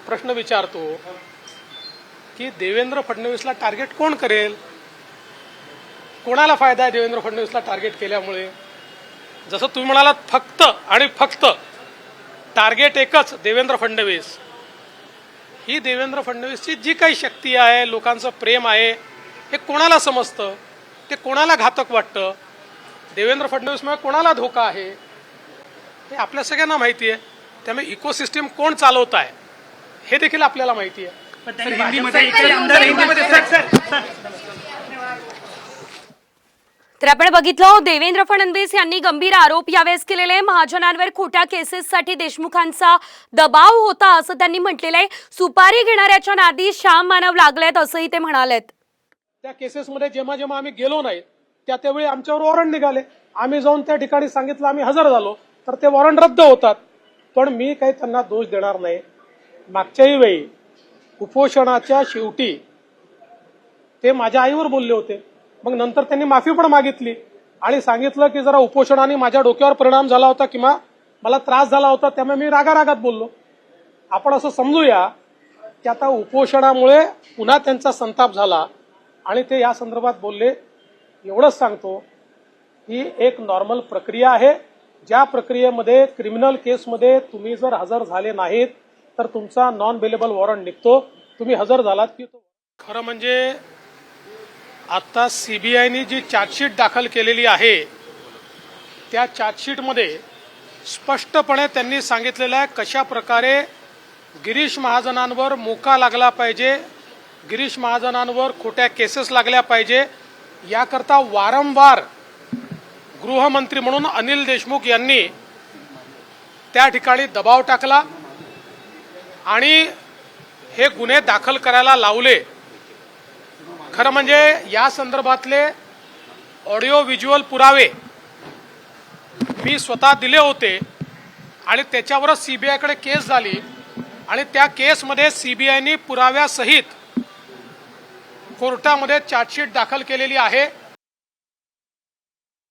प्रश्न विचारतो की देवेंद्र फडणवीसला टार्गेट कोण करेल, कोणाला फायदा आहे देवेंद्र फडणवीसला टार्गेट केल्यामुळे? जसं तुम्ही म्हणालात फक्त आणि फक्त टार्गेट एकच देवेंद्र फडणवीस, ही देवेंद्र फडणवीसची जी काही शक्ती आहे, लोकांचं प्रेम आहे, हे कोणाला समजतं, ते कोणाला घातक वाटतं, देवेंद्र फडणवीसमुळे कोणाला धोका आहे हे आपल्या सगळ्यांना माहिती आहे. त्यामुळे इकोसिस्टम कोण चालवत आहे हे देखील आपल्याला माहिती आहे. तर आपण बघितलं देवेंद्र फडणवीस यांनी गंभीर आरोप यावेळेस केलेले. महाजनांवर खोट्या केसेससाठी देशमुखांचा दबाव होता असं त्यांनी म्हटलेलं आहे. सुपारी घेणाऱ्याच्या नादी श्याम मानव लागलेत असंही ते म्हणालेत. त्या केसेसमध्ये जेव्हा जेव्हा आम्ही गेलो नाही त्यावेळी आमच्यावर वॉरंट निघाले. आम्ही जाऊन त्या ठिकाणी सांगितलं आम्ही हजर झालो तर ते वॉरंट रद्द होतात. पण मी काही त्यांना दोष देणार नाही. मागच्याही वेळी उपोषणाच्या शेवटी ते माझ्या आईवर बोलले होते. मग नंतर त्यांनी माफी पण मागितली आणि सांगितलं की जरा उपोषणाने माझ्या डोक्यावर परिणाम झाला होता किंवा मला त्रास झाला होता, त्यामुळे मी रागारागात बोललो. आपण असं समजूया की आता उपोषणामुळे पुन्हा त्यांचा संताप झाला आणि ते या संदर्भात बोलले. एवढंच सांगतो ही एक नॉर्मल प्रक्रिया आहे. ज्या प्रक्रियेमध्ये क्रिमिनल केसमध्ये तुम्ही जर हजर झाले नाहीत तर तुमचा नॉन बेलेबल वॉरंट निघतो. तुम्ही हजर झालात की खरं म्हणजे आता सीबीआयने जी चार्जशीट दाखल केलेली आहे त्या चार्जशीटमध्ये स्पष्टपणे त्यांनी सांगितलेलं आहे कशा प्रकारे गिरीश महाजनांवर मोका लागला पाहिजे, गिरीश महाजनांवर खोट्या केसेस लागल्या पाहिजे. याकरता वारंवार गृहमंत्री म्हणून अनिल देशमुख यांनी त्या ठिकाणी दबाव टाकला आणि हे गुन्हे दाखल करायला लावले. खरं म्हणजे या संदर्भातले ऑडिओ व्हिज्युअल पुरावे मी स्वतः दिले होते आणि त्याच्यावरच सीबीआयकडे केस झाली आणि त्या केसमध्ये सीबीआयने पुराव्यासहित कोर्टामध्ये चार्जशीट दाखल केलेली आहे.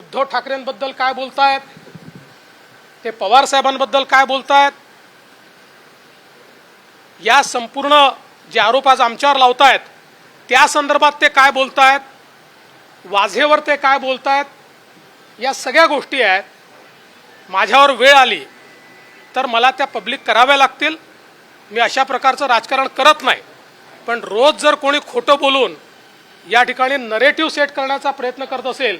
उद्धव ठाकरेंबद्दल काय बोलतायत, ते पवार साहेबांबद्दल काय बोलतायत, या संपूर्ण जे आरोप आज आमच्यावर लावतायत त्या संदर्भात ते काय बोलतायत, वाझेवर ते काय बोलतायत, या सगळ्या गोष्टी आहेत. माझ्यावर वेळ आली तर मला त्या पब्लिक कराव्या लागतील. मी अशा प्रकारचं राजकारण करत नाही. पण रोज जर कोणी खोटं बोलून या ठिकाणी नरेटिव्ह सेट करण्याचा प्रयत्न करत असेल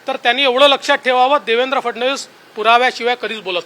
तर त्यांनी एवढं लक्षात ठेवावं, देवेंद्र फडणवीस पुराव्याशिवाय कधीच बोलत